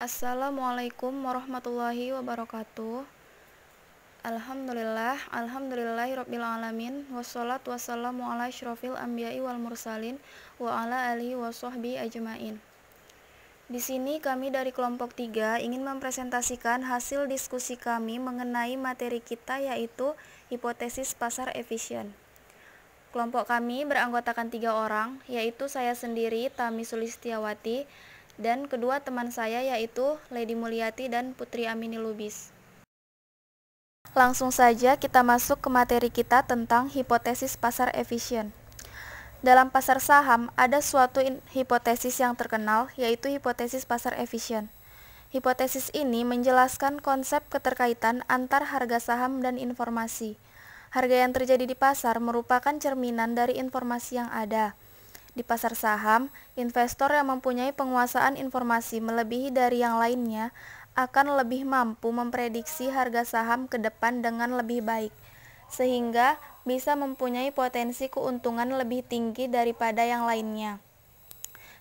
Assalamualaikum warahmatullahi wabarakatuh. Alhamdulillahirabbil alamin, wassalatu wassalamu ala asyrofil anbiya'i wal mursalin wa ala alihi washabbihi ajmain. Di sini kami dari kelompok 3 ingin mempresentasikan hasil diskusi kami mengenai materi kita, yaitu hipotesis pasar efisien. Kelompok kami beranggotakan 3 orang, yaitu saya sendiri, Tami Sulistiawati, dan kedua teman saya, yaitu Lady Mulyati dan Putri Amini Lubis. Langsung saja kita masuk ke materi kita tentang hipotesis pasar efisien. Dalam pasar saham ada suatu hipotesis yang terkenal, yaitu hipotesis pasar efisien. Hipotesis ini menjelaskan konsep keterkaitan antar harga saham dan informasi. Harga yang terjadi di pasar merupakan cerminan dari informasi yang ada. Di pasar saham, investor yang mempunyai penguasaan informasi melebihi dari yang lainnya akan lebih mampu memprediksi harga saham ke depan dengan lebih baik, sehingga bisa mempunyai potensi keuntungan lebih tinggi daripada yang lainnya.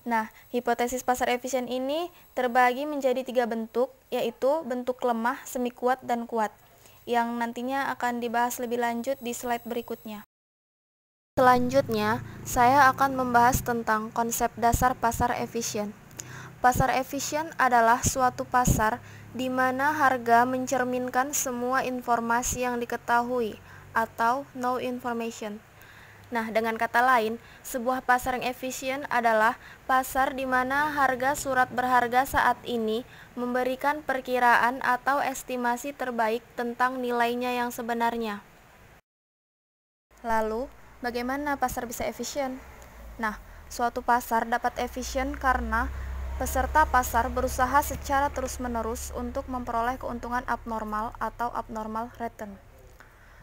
Nah, hipotesis pasar efisien ini terbagi menjadi 3 bentuk, yaitu bentuk lemah, semi kuat, dan kuat, yang nantinya akan dibahas lebih lanjut di slide berikutnya. Selanjutnya, saya akan membahas tentang konsep dasar pasar efisien. Pasar efisien adalah suatu pasar di mana harga mencerminkan semua informasi yang diketahui atau no information. Nah, dengan kata lain, sebuah pasar yang efisien adalah pasar di mana harga surat berharga saat ini memberikan perkiraan atau estimasi terbaik tentang nilainya yang sebenarnya. Lalu, bagaimana pasar bisa efisien? Nah, suatu pasar dapat efisien karena peserta pasar berusaha secara terus-menerus untuk memperoleh keuntungan abnormal atau abnormal return.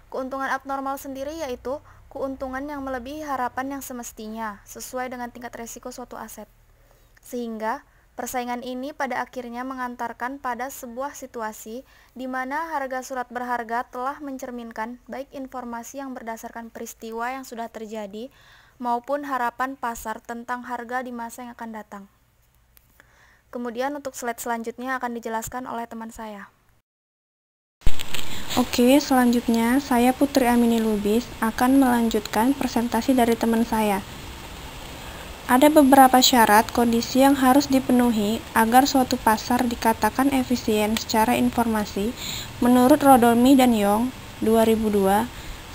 Keuntungan abnormal sendiri yaitu keuntungan yang melebihi harapan yang semestinya sesuai dengan tingkat risiko suatu aset. Sehingga persaingan ini pada akhirnya mengantarkan pada sebuah situasi di mana harga surat berharga telah mencerminkan baik informasi yang berdasarkan peristiwa yang sudah terjadi maupun harapan pasar tentang harga di masa yang akan datang. Kemudian untuk slide selanjutnya akan dijelaskan oleh teman saya. Oke, selanjutnya saya Putri Amini Lubis akan melanjutkan presentasi dari teman saya. Ada beberapa syarat kondisi yang harus dipenuhi agar suatu pasar dikatakan efisien secara informasi menurut Rodomi dan Young 2002,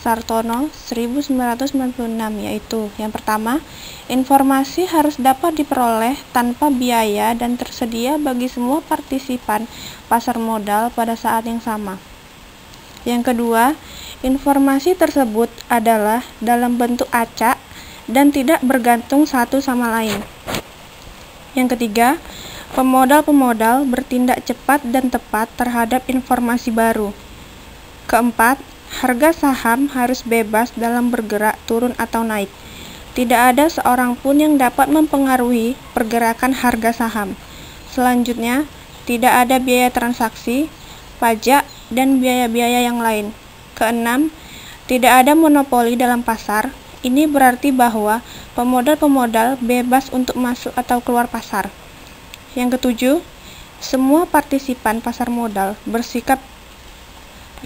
Sartono 1996, yaitu yang pertama, informasi harus dapat diperoleh tanpa biaya dan tersedia bagi semua partisipan pasar modal pada saat yang sama. Yang kedua, informasi tersebut adalah dalam bentuk acak dan tidak bergantung satu sama lain. Yang ketiga, pemodal-pemodal bertindak cepat dan tepat terhadap informasi baru. Keempat, harga saham harus bebas dalam bergerak turun atau naik. Tidak ada seorang pun yang dapat mempengaruhi pergerakan harga saham. Selanjutnya, tidak ada biaya transaksi, pajak, dan biaya-biaya yang lain. Keenam, tidak ada monopoli dalam pasar. Ini berarti bahwa pemodal-pemodal bebas untuk masuk atau keluar pasar. Yang ketujuh, semua partisipan pasar modal bersikap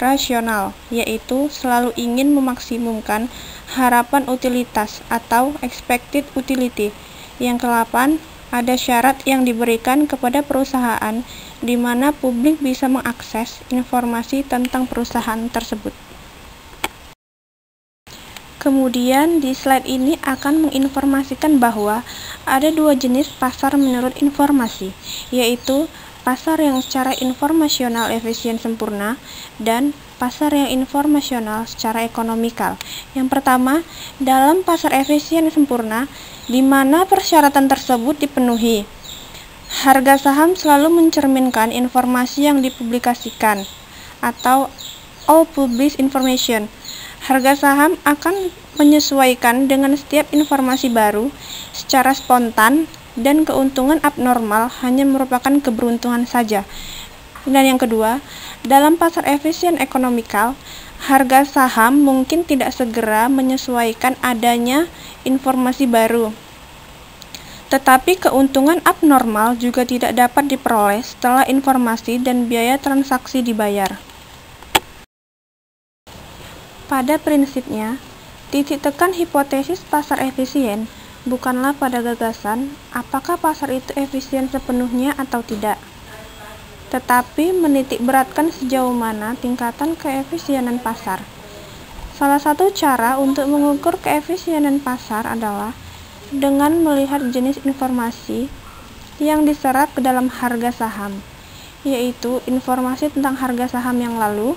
rasional, yaitu selalu ingin memaksimumkan harapan utilitas atau expected utility. Yang ke-8, ada syarat yang diberikan kepada perusahaan di mana publik bisa mengakses informasi tentang perusahaan tersebut. Kemudian di slide ini akan menginformasikan bahwa ada 2 jenis pasar menurut informasi, yaitu pasar yang secara informasional efisien sempurna dan pasar yang informasional secara ekonomikal. Yang pertama, dalam pasar efisien sempurna, di mana persyaratan tersebut dipenuhi. Harga saham selalu mencerminkan informasi yang dipublikasikan atau all published information. Harga saham akan menyesuaikan dengan setiap informasi baru secara spontan dan keuntungan abnormal hanya merupakan keberuntungan saja. Dan yang kedua, dalam pasar efisien ekonomikal, harga saham mungkin tidak segera menyesuaikan adanya informasi baru. Tetapi keuntungan abnormal juga tidak dapat diperoleh setelah informasi dan biaya transaksi dibayar. Pada prinsipnya, titik tekan hipotesis pasar efisien bukanlah pada gagasan apakah pasar itu efisien sepenuhnya atau tidak, tetapi menitik beratkan sejauh mana tingkatan keefisienan pasar. Salah satu cara untuk mengukur keefisienan pasar adalah dengan melihat jenis informasi yang diserap ke dalam harga saham, yaitu informasi tentang harga saham yang lalu,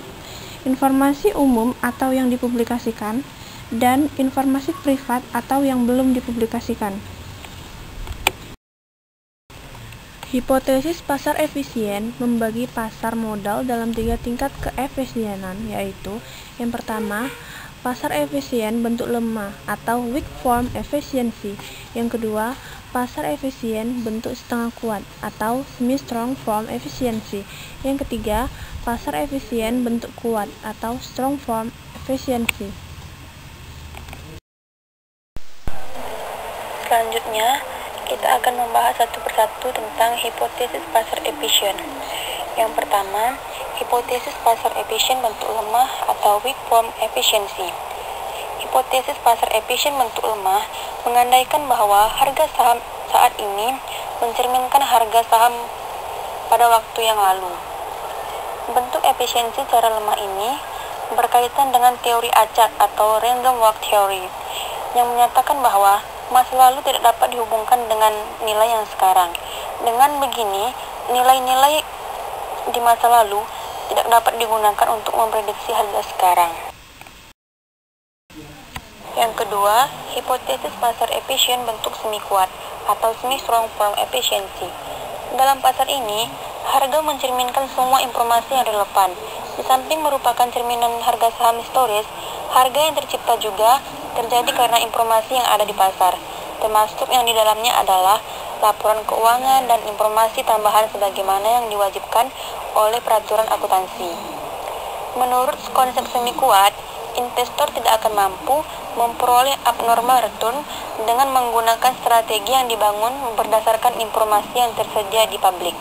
informasi umum atau yang dipublikasikan, dan informasi privat atau yang belum dipublikasikan. Hipotesis pasar efisien membagi pasar modal dalam 3 tingkat keefisienan, yaitu yang pertama, pasar efisien bentuk lemah atau weak form efficiency. Yang kedua, pasar efisien bentuk setengah kuat atau semi-strong form efficiency. Yang ketiga, pasar efisien bentuk kuat atau strong form efficiency. Selanjutnya, kita akan membahas satu persatu tentang hipotesis pasar efisien. Yang pertama, hipotesis pasar efisien bentuk lemah atau weak form efficiency. Hipotesis pasar efisien bentuk lemah mengandaikan bahwa harga saham saat ini mencerminkan harga saham pada waktu yang lalu. Bentuk efisiensi secara lemah ini berkaitan dengan teori acak atau random walk theory yang menyatakan bahwa masa lalu tidak dapat dihubungkan dengan nilai yang sekarang. Dengan begini, nilai-nilai di masa lalu tidak dapat digunakan untuk memprediksi harga sekarang. Yang kedua, hipotesis pasar efisien bentuk semi kuat atau semi strong form efficiency. Dalam pasar ini, harga mencerminkan semua informasi yang relevan. Di samping merupakan cerminan harga saham historis, harga yang tercipta juga terjadi karena informasi yang ada di pasar, termasuk yang di dalamnya adalah laporan keuangan dan informasi tambahan sebagaimana yang diwajibkan oleh peraturan akuntansi. Menurut konsep semi kuat, investor tidak akan mampu memperoleh abnormal return dengan menggunakan strategi yang dibangun berdasarkan informasi yang tersedia di publik.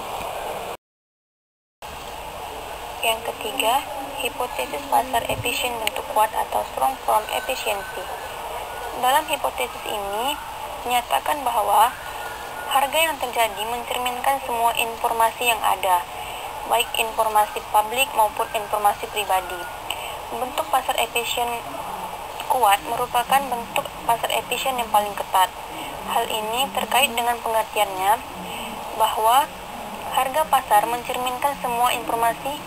Yang ketiga, hipotesis pasar efisien bentuk kuat atau strong form efficiency. Dalam hipotesis ini, menyatakan bahwa harga yang terjadi mencerminkan semua informasi yang ada, baik informasi publik maupun informasi pribadi. Bentuk pasar efisien kuat merupakan bentuk pasar efisien yang paling ketat. Hal ini terkait dengan pengertiannya bahwa harga pasar mencerminkan semua informasi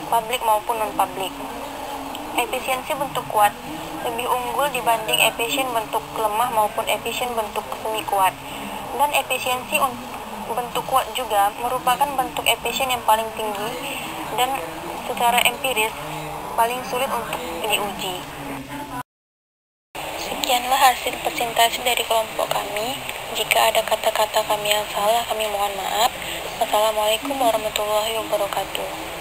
publik maupun non-publik. Efisiensi bentuk kuat lebih unggul dibanding efisien bentuk lemah maupun efisien bentuk semi kuat. Dan efisiensi bentuk kuat juga merupakan bentuk efisien yang paling tinggi dan secara empiris paling sulit untuk diuji. Sekianlah hasil presentasi dari kelompok kami. Jika ada kata-kata kami yang salah, kami mohon maaf. Wassalamualaikum warahmatullahi wabarakatuh.